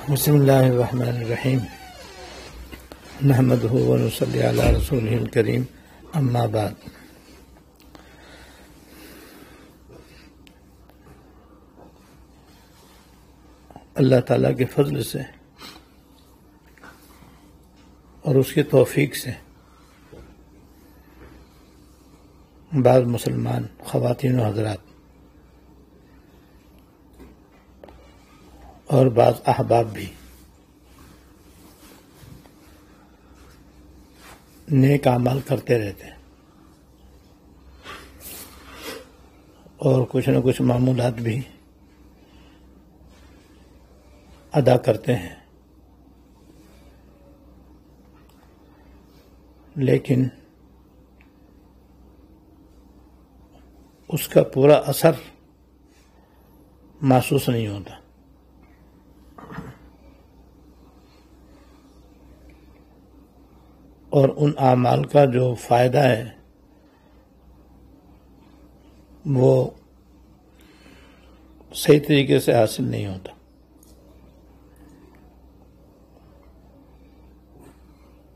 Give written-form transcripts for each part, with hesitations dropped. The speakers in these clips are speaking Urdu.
بسم اللہ الرحمن الرحیم نحمدہ ونصلی علی رسولہ الکریم اما بعد۔ اللہ تعالیٰ کے فضل سے اور اس کی توفیق سے بعض مسلمان خواتین و حضرات اور بعض احباب بھی نیک اعمال کرتے رہتے ہیں اور کچھ نہ کچھ معمولات بھی ادا کرتے ہیں، لیکن اس کا پورا اثر محسوس نہیں ہوتا۔ اور ان اعمال کا جو فائدہ ہے وہ صحیح طریقے سے حاصل نہیں ہوتا۔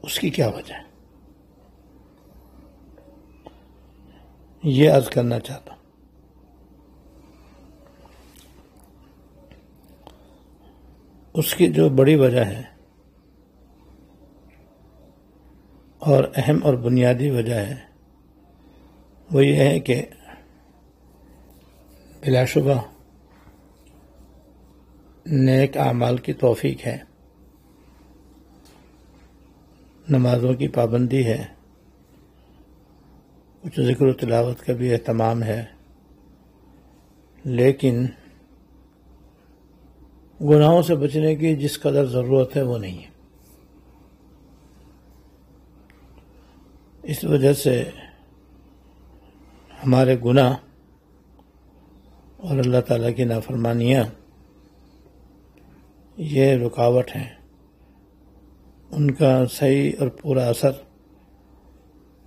اس کی کیا وجہ ہے، یہ عرض کرنا چاہتا ہوں۔ اس کی جو بڑی وجہ ہے اور اہم اور بنیادی وجہ ہے وہ یہ ہے کہ بلا شبہ نیک اعمال کی توفیق ہے، نمازوں کی پابندی ہے، کچھ ذکر و تلاوت کا بھی اہتمام ہے، لیکن گناہوں سے بچنے کی جس قدر ضرورت ہے وہ نہیں ہے۔ اس وجہ سے ہمارے گناہ اور اللہ تعالیٰ کی نافرمانیاں یہ رکاوٹ ہیں، ان کا صحیح اور پورا اثر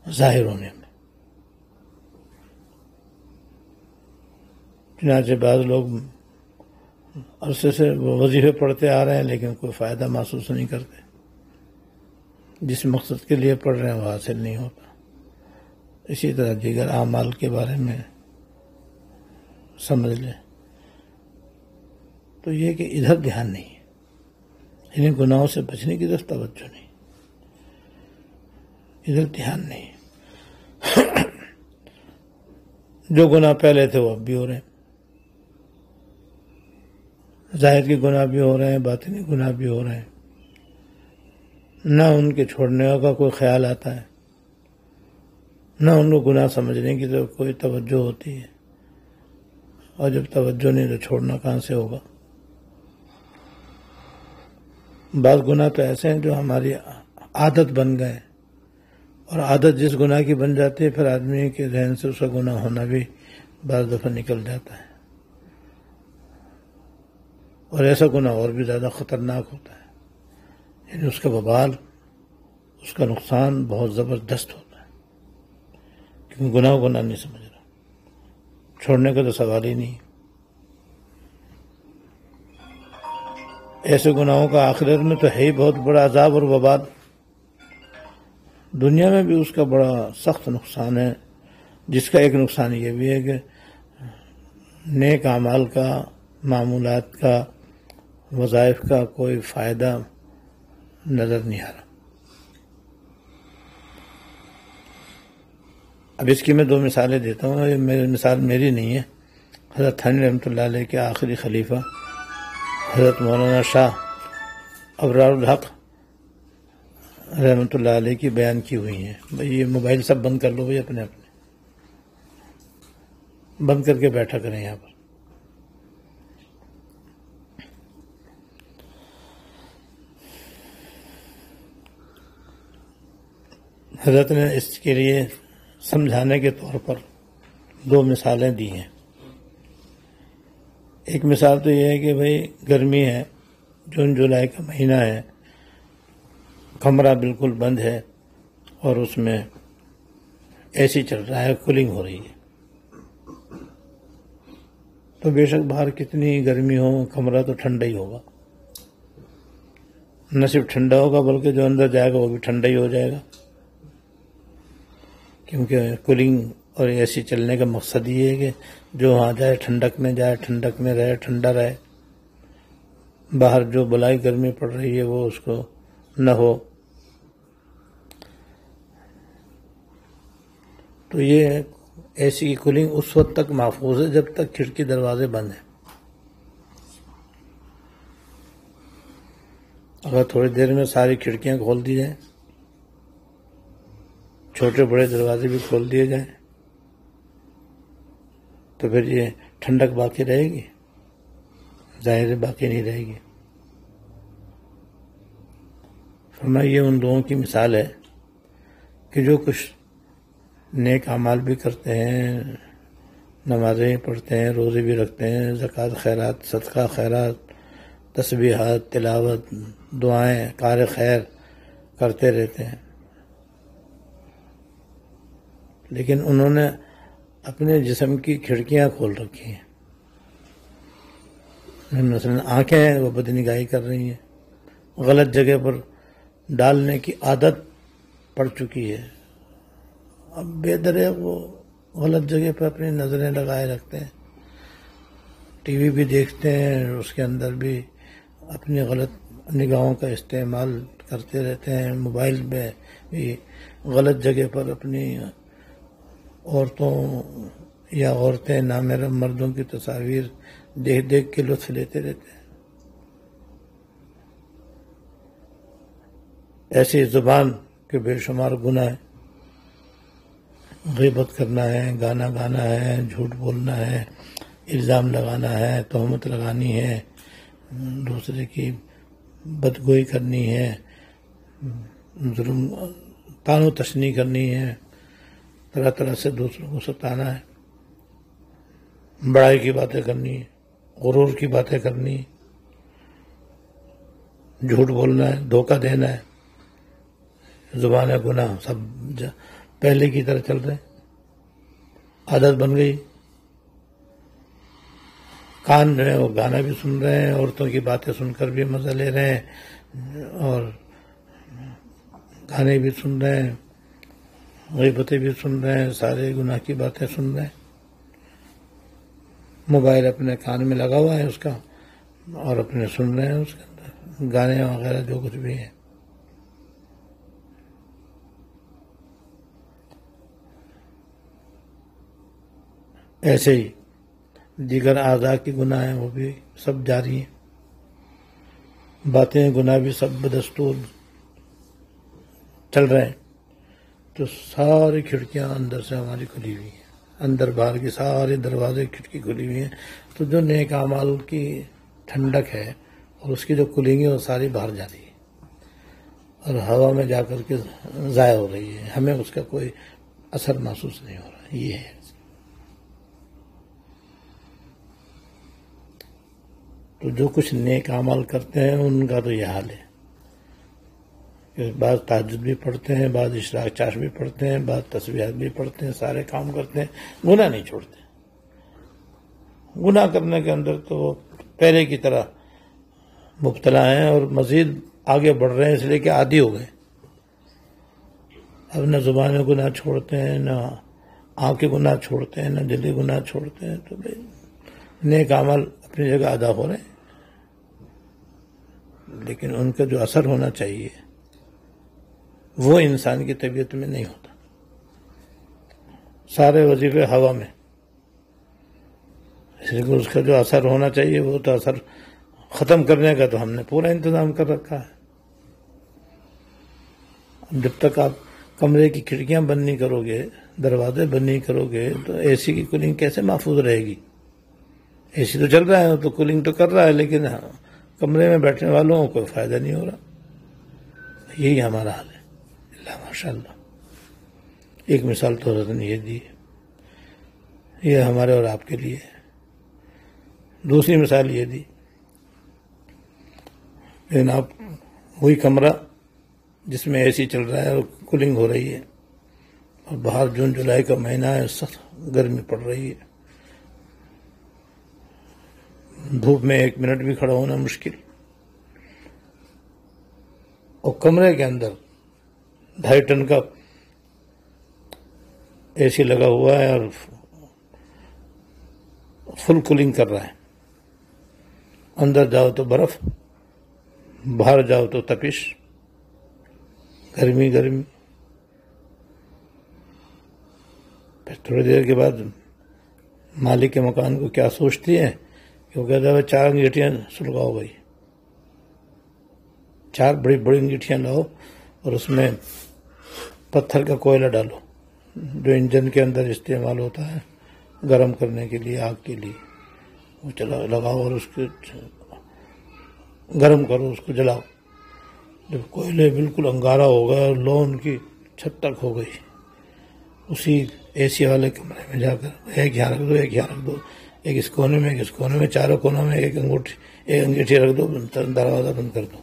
ظاہر ہونے میں۔ چنانچہ بعض لوگ عرصے سے وظیفے پڑھتے آ رہے ہیں لیکن کوئی فائدہ محسوس نہیں کرتے، جس مقصد کے لیے پڑھ رہے ہیں وہ حاصل نہیں ہوتا۔ اسی طرح دیگر اعمال کے بارے میں سمجھ لیں تو یہ کہ ادھر دھیان نہیں ہے، انہیں گناہوں سے بچنے کی طرف توجہ نہیں، ادھر دھیان نہیں ہے۔ جو گناہ پہلے تھے وہ اب بھی ہو رہے ہیں، ظاہر کے گناہ بھی ہو رہے ہیں، باطنی گناہ بھی ہو رہے ہیں، نہ ان کے چھوڑنے کا کوئی خیال آتا ہے، نہ ان کو گناہ سمجھنے کی تو کوئی توجہ ہوتی ہے، اور جب توجہ نہیں تو چھوڑنا کہاں سے ہوگا۔ بعض گناہ تو ایسے ہیں جو ہماری عادت بن گئے، اور عادت جس گناہ کی بن جاتی ہے پھر آدمی کے ذہن سے اس کا گناہ ہونا بھی بعض دفعہ نکل جاتا ہے، اور ایسا گناہ اور بھی زیادہ خطرناک ہوتا ہے، یعنی اس کا وبال، اس کا نقصان بہت زبردست ہوتا ہے، کیونکہ گناہ نہیں سمجھ رہا، چھوڑنے کا تو سوال ہی نہیں۔ ایسے گناہوں کا آخرت میں تو ہے ہی بہت بڑا عذاب اور وبال، دنیا میں بھی اس کا بڑا سخت نقصان ہے، جس کا ایک نقصان یہ بھی ہے کہ نیک اعمال کا، معمولات کا، وظائف کا کوئی فائدہ نظر نہیں آ رہا۔ اب اس کی میں دو مثالیں دیتا ہوں، یہ مثال میری نہیں ہے، حضرت تھانوی رحمۃ اللہ علیہ کے آخری خلیفہ حضرت مولانا شاہ ابرار الحق رحمۃ اللہ علیہ کی بیان کی ہوئی ہیں۔ بھئی یہ موبائل سب بند کر لو بھئی، اپنے بند کر کے بیٹھا کریں یہاں پر۔ حضرت نے اس کے لیے سمجھانے کے طور پر دو مثالیں دی ہیں۔ ایک مثال تو یہ ہے کہ بھئی گرمی ہے، جون جولائی کا مہینہ ہے، کمرہ بالکل بند ہے اور اس میں اے سی چل رہا ہے، کولنگ ہو رہی ہے، تو بے شک باہر کتنی گرمی ہو کمرہ تو ٹھنڈا ہی ہوگا، نہ صرف ٹھنڈا ہوگا بلکہ جو اندر جائے گا وہ بھی ٹھنڈا ہی ہو جائے گا، کیونکہ کولنگ اور اے سی چلنے کا مقصد یہ ہے کہ جو وہاں جائے ٹھنڈک میں جائے، ٹھنڈک میں رہے، ٹھنڈا رہے، باہر جو بلائی گرمی پڑ رہی ہے وہ اس کو نہ ہو۔ تو یہ اے سی کی کولنگ اس وقت تک محفوظ ہے جب تک کھڑکی دروازے بند ہیں۔ اگر تھوڑی دیر میں ساری کھڑکیاں کھول دی جائیں، چھوٹے بڑے دروازے بھی کھول دیے جائیں، تو پھر یہ ٹھنڈک باقی رہے گی؟ ظاہر ہے باقی نہیں رہے گی۔ فرمایا یہ ان لوگوں کی مثال ہے کہ جو کچھ نیک اعمال بھی کرتے ہیں، نمازیں بھی پڑھتے ہیں، روزے بھی رکھتے ہیں، زکوٰۃ خیرات، صدقہ خیرات، تسبیحات، تلاوت، دعائیں، کار خیر کرتے رہتے ہیں، لیکن انہوں نے اپنے جسم کی کھڑکیاں کھول رکھی ہیں۔ مثلاً آنکھیں ہیں وہ بدنگاہی کر رہی ہیں، غلط جگہ پر ڈالنے کی عادت پڑ چکی ہے، اب بے درے وہ غلط جگہ پہ اپنی نظریں لگائے رکھتے ہیں، ٹی وی بھی دیکھتے ہیں، اس کے اندر بھی اپنی غلط نگاہوں کا استعمال کرتے رہتے ہیں، موبائل میں بھی غلط جگہ پر اپنی عورتوں یا عورتیں نامحرم مردوں کی تصاویر دیکھ دیکھ کے لطف لیتے رہتے ہیں۔ ایسی زبان کے بے شمار گناہ ہیں، غیبت کرنا ہے، گانا گانا ہے، جھوٹ بولنا ہے، الزام لگانا ہے، تہمت لگانی ہے، دوسرے کی بدگوئی کرنی ہے، ظلم طعن و تشنیع کرنی ہے، طرح طرح سے دوسروں کو ستانا ہے، بڑائی کی باتیں کرنی ہے، غرور کی باتیں کرنی ہے، جھوٹ بولنا ہے، دھوکہ دینا ہے، زبان گناہ سب پہلے کی طرح چل رہے ہیں، عادت بن گئی۔ کان جو ہے وہ گانا بھی سن رہے ہیں، عورتوں کی باتیں سن کر بھی مزہ لے رہے ہیں، اور گانے بھی سن رہے ہیں، غیبتیں بھی سن رہے ہیں، سارے گناہ کی باتیں سن رہے ہیں، موبائل اپنے کان میں لگا ہوا ہے اس کا، اور اپنے سن رہے ہیں اس کے اندر گانے وغیرہ جو کچھ بھی ہے۔ ایسے ہی دیگر اعضاء کی گناہ ہیں وہ بھی سب جاری ہیں، باتیں گناہ بھی سب بدستور چل رہے ہیں، تو ساری کھڑکیاں اندر سے ہماری کھلی ہوئی ہیں، اندر باہر کی سارے دروازے کھڑکی کھلی ہوئی ہیں، تو جو نیک اعمال کی ٹھنڈک ہے اور اس کی جو کولنگ ہے وہ ساری باہر جا رہی ہے اور ہوا میں جا کر کے ضائع ہو رہی ہے، ہمیں اس کا کوئی اثر محسوس نہیں ہو رہا۔ یہ ہے تو جو کچھ نیک اعمال کرتے ہیں ان کا تو یہ حال ہے کہ بعض تہجد بھی پڑھتے ہیں، بعض اشراق چاش بھی پڑھتے ہیں، بعض تسبیحات بھی پڑھتے ہیں، سارے کام کرتے ہیں، گناہ نہیں چھوڑتے۔ گناہ کرنے کے اندر تو وہ پہلے کی طرح مبتلا ہیں اور مزید آگے بڑھ رہے ہیں، اس لیے کہ عادی ہو گئے، اب نہ زبان گناہ چھوڑتے ہیں، نہ آنکھ گناہ چھوڑتے ہیں، نہ دل گناہ چھوڑتے ہیں، تو نیک اعمال اپنی جگہ ادا ہو رہے ہیں، لیکن ان کا جو اثر ہونا چاہیے وہ انسان کی طبیعت میں نہیں ہوتا، سارے وظیفے ہوا میں، اس لیے اس کا جو اثر ہونا چاہیے وہ تو اثر ختم کرنے کا تو ہم نے پورا انتظام کر رکھا ہے۔ جب تک آپ کمرے کی کھڑکیاں بند نہیں کرو گے، دروازے بند نہیں کرو گے، تو اے سی کی کولنگ کیسے محفوظ رہے گی؟ اے سی تو چل رہا ہے تو کولنگ تو کر رہا ہے، لیکن کمرے میں بیٹھنے والوں کو کوئی فائدہ نہیں ہو رہا۔ یہی ہمارا حال ہے۔ اللہ ماشاء اللہ، ایک مثال تو حضرت نے یہ دی ہے، یہ ہمارے اور آپ کے لیے ہے۔ دوسری مثال یہ دی، لیکن آپ وہی کمرہ جس میں اے سی چل رہا ہے اور کولنگ ہو رہی ہے، اور باہر جون جولائی کا مہینہ ہے، سخت گرمی پڑ رہی ہے، دھوپ میں 1 منٹ بھی کھڑا ہونا مشکل، اور کمرے کے اندر 2.5 ٹن کا اے سی لگا ہوا ہے اور فل کولنگ کر رہا ہے. اندر جاؤ تو برف، باہر جاؤ تو تپش، گرمی گرمی. پھر تھوڑی دیر کے بعد مالک کے مکان کو کیا سوچتی ہے کہ وہ کہتا ہے 4 انگیٹھیاں سلگاؤ بھائی، 4 بڑی بڑی انگیٹھیاں لاؤ اور اس میں پتھر کا کوئلہ ڈالو جو انجن کے اندر استعمال ہوتا ہے گرم کرنے کے لیے، آگ کے لیے. وہ لگاؤ اور اس کو گرم کرو، اس کو جلاؤ. جب کوئلے بالکل انگارہ ہو گیا اور لو ان کی چھت تک ہو گئی، اسی اے سی والے کمرے میں جا کر ایک یہاں رکھ دو، ایک یہاں رکھ دو، ایک اس کونے میں، ایک اس کونے میں، چاروں کونوں میں ایک انگیٹھی رکھ دو، دروازہ بند کر دو.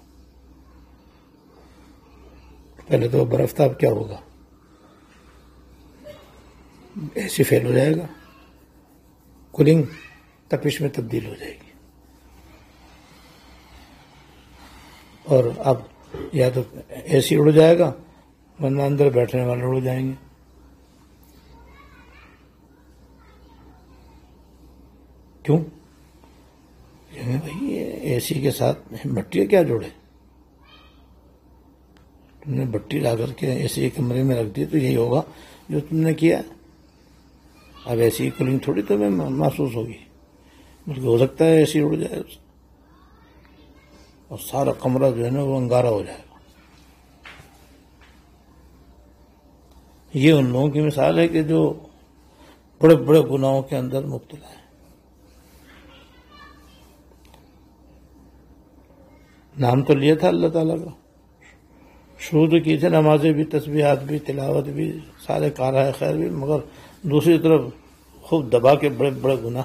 پہلے تو برف تھا، اب کیا ہوگا؟ اے سی فیل ہو جائے گا، کولنگ تپش میں تبدیل ہو جائے گی. اور اب یا تو اے سی اڑ جائے گا ورنہ اندر بیٹھنے والے اڑ جائیں گے. کیوں؟ بھائی اے سی کے ساتھ بٹی کیا جوڑے؟ تم نے بٹی لا کر کے اے سی کمرے میں رکھ دی تو یہی ہوگا جو تم نے کیا. اب ایسی کولنگ تھوڑی تمہیں محسوس ہوگی، بلکہ ہو سکتا ہے اے سی اڑ جائے اور سارا کمرہ جو ہے نا وہ انگارہ ہو جائے گا. یہ ان لوگوں کی مثال ہے کہ جو بڑے بڑے گناہوں کے اندر مبتلا ہے. نام تو لیا تھا اللہ تعالیٰ کا، شروع تو کی تھے نمازیں بھی، تسبیحات بھی، تلاوت بھی، سارے کارۂ خیر بھی، مگر دوسری طرف خوب دبا کے بڑے بڑے گناہ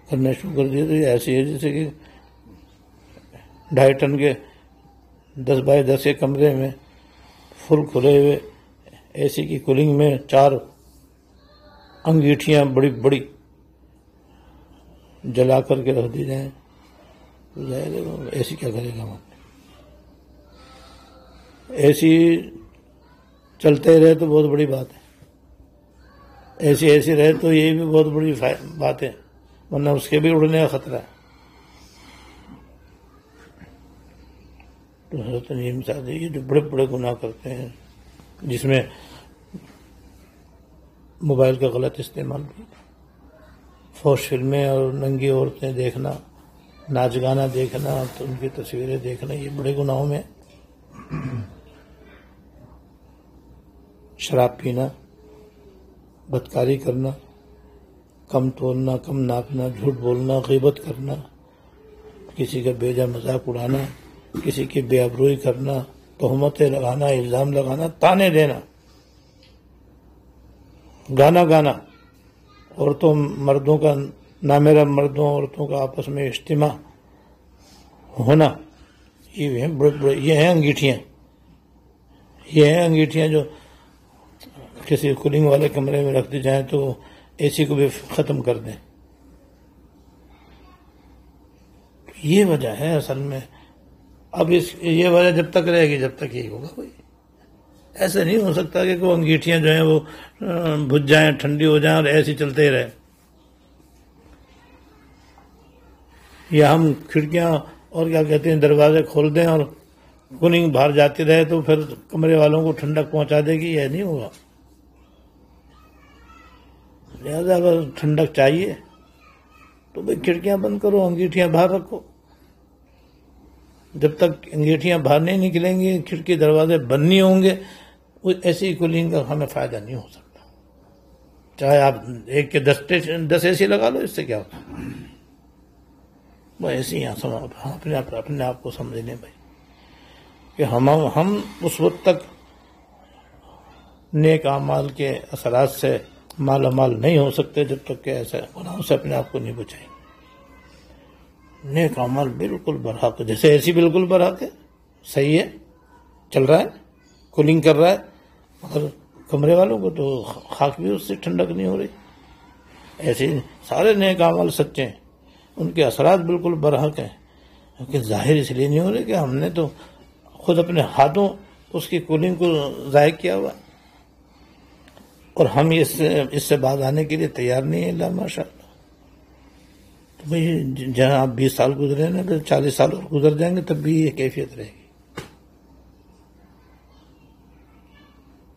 کرنے شروع کر دیے. تو یہ ایسی ہے جیسے کہ 2.5 ٹن کے 10 بائی 10 کے کمرے میں فل کھلے ہوئے اے سی کی کولنگ میں 4 انگیٹھیاں بڑی بڑی جلا کر کے رکھ دی جائیں تو اے سی کیا کرے گا؟ اے سی چلتے رہے تو بہت بڑی بات ہے، اے سی رہے تو یہ بھی بہت بڑی بات ہے، ورنہ اس کے بھی اڑنے کا خطرہ ہے. تو حضرت نے یہ مثال دی، جو بڑے بڑے گناہ کرتے ہیں جس میں موبائل کا غلط استعمال بھی، فحش فلمیں اور ننگی عورتیں دیکھنا، ناچ گانا دیکھنا، تو ان کی تصویریں دیکھنا، یہ بڑے گناہوں میں. شراب پینا، بدکاری کرنا، کم تولنا، کم ناپنا، جھوٹ بولنا، غیبت کرنا، کسی کا بیجا مذاق اڑانا، کسی کی بے ابروئی کرنا، تہمتیں لگانا، الزام لگانا، تانے دینا، گانا گانا، عورتوں مردوں کا نامیرا، مردوں عورتوں کا آپس میں اجتماع ہونا، یہ ہیں بڑے بڑے، یہ ہیں انگیٹھیاں. یہ ہیں انگیٹھیاں جو کسی کولنگ والے کمرے میں رکھ دی جائیں تو اے سی کو بھی ختم کر دیں. یہ وجہ ہے اصل میں. اب یہ وجہ جب تک رہے گی جب تک یہی ہوگا. کوئی ایسا نہیں ہو سکتا کہ کوئی انگیٹھیاں جو ہیں وہ بجھ جائیں، ٹھنڈی ہو جائیں اور ایسے چلتے ہی رہے. یا ہم کھڑکیاں اور کیا کہتے ہیں دروازے کھول دیں اور کولنگ باہر جاتی رہے تو پھر کمرے والوں کو ٹھنڈک پہنچا دے گی، یہ نہیں ہوگا. لہٰذا اگر ٹھنڈک چاہیے تو بھائی کھڑکیاں بند کرو، انگیٹھیاں باہر رکھو. جب تک انگیٹھیاں باہر نہیں نکلیں گی، کھڑکی دروازے بند نہیں ہوں گے، ایسی کولنگ کا ہمیں فائدہ نہیں ہو سکتا. چاہے آپ 1 کے 10 اے سی لگا لو، اس سے کیا ہوتا ہے؟ وہ ایسے ہی اپنے آپ کو سمجھ لیں بھائی کہ ہم اس وقت تک نیک اعمال کے اثرات سے مالا مال نہیں ہو سکتے جب تک کہ ایسا گناہوں سے اپنے آپ کو نہیں بچائیں. نیک اعمال بالکل برحق، جیسے اے سی بالکل برحق ہے، صحیح ہے، چل رہا ہے، کولنگ کر رہا ہے، مگر کمرے والوں کو تو خاک بھی اس سے ٹھنڈک نہیں ہو رہی. ایسے سارے نیک اعمال سچے ہیں، ان کے اثرات بالکل برحق ہیں، کیونکہ ظاہر اس لیے نہیں ہو رہے کہ ہم نے تو خود اپنے ہاتھوں اس کی کولنگ کو ضائع کیا ہوا، اور ہم اس سے باز آنے کے لیے تیار نہیں ہیں. اللہ ماشاء اللہ. تو بھائی جہاں آپ 20 سال گزرے نا، تو 40 سال اور گزر جائیں گے تب بھی یہ کیفیت رہے گی.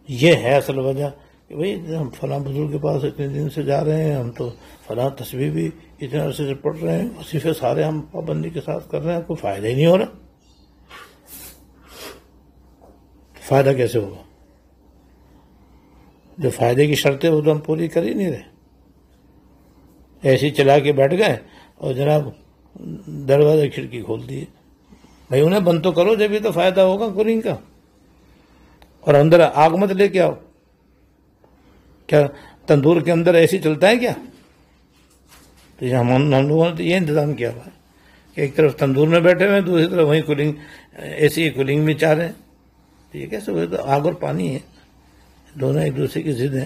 یہ ہے اصل وجہ کہ بھائی ہم فلاں بزرگ کے پاس اتنے دن سے جا رہے ہیں، ہم تو فلاں تصویر بھی اتنے عرصے سے پڑھ رہے ہیں، وظیفے سارے ہم پابندی کے ساتھ کر رہے ہیں، کوئی فائدہ ہی نہیں ہو رہا. فائدہ کیسے ہوگا؟ جو فائدے کی شرطیں وہ تو ہم پوری کر ہی نہیں رہے. ایسے ہی چلا کے بیٹھ گئے اور جناب دروازہ کھڑکی کھول دیے. بھائی انہیں بند تو کرو جب بھی تو فائدہ ہوگا کولنگ کا. اور اندر آگ مت لے کے آؤ. کیا تندور کے اندر ایسی چلتا ہے کیا؟ تو ہم لوگوں نے تو یہ انتظام کیا ہوا ہے کہ ایک طرف تندور میں بیٹھے ہوئے ہیں، دوسری طرف وہیں کولنگ، ایسی کولنگ بھی چاہ رہے ہیں. تو یہ کیسے ہوئے؟ تو آگ اور پانی ہے، دونوں ایک دوسرے کی ضد ہیں.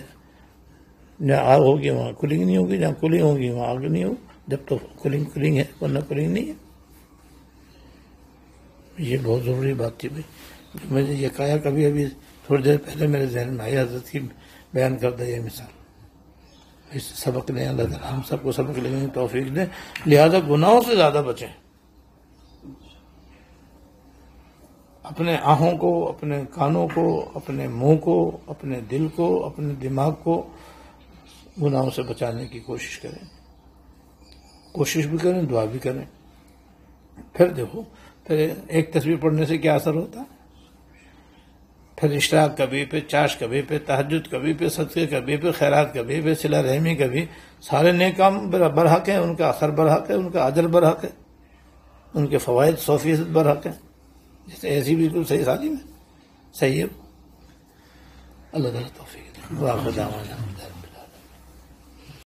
جہاں آگ ہوگی وہاں کولنگ نہیں ہوگی، جہاں کولنگ ہوگی وہاں آگ نہیں ہوگی. جب تو کولنگ ہے، ورنہ کولنگ نہیں ہے. یہ بہت ضروری بات تھی بھائی. میں نے یہ کہا کبھی ابھی تھوڑی دیر پہلے میرے ذہن میں آئی، حضرت کی بیان کردہ یہ مثال. اس سبق لیں، اللہ تعالیٰ ہم سب کو سبق لینے کی توفیق دیں. لہذا گناہوں سے زیادہ بچیں. اپنے آنکھوں کو، اپنے کانوں کو، اپنے منہ کو، اپنے دل کو، اپنے دماغ کو گناہوں سے بچانے کی کوشش کریں. کوشش بھی کریں، دعا بھی کریں. پھر دیکھو، پھر ایک تصویر پڑھنے سے کیا اثر ہوتا ہے. پھر اشراق کبھی، پہ چاش کبھی، پہ تہجد کبھی، پہ صدقے کبھی، پہ خیرات کبھی، پہ صلہ رحمی کبھی. سارے نیک کام برحق ہیں، ان کا اثر برحق ہے، ان کا اجر برحق ہے، ان کے فوائد 100% برحق ہیں. جیسے ایسی بالکل صحیح سالم ہے، صحیح ہے. اللہ تعالیٰ توفیق دے.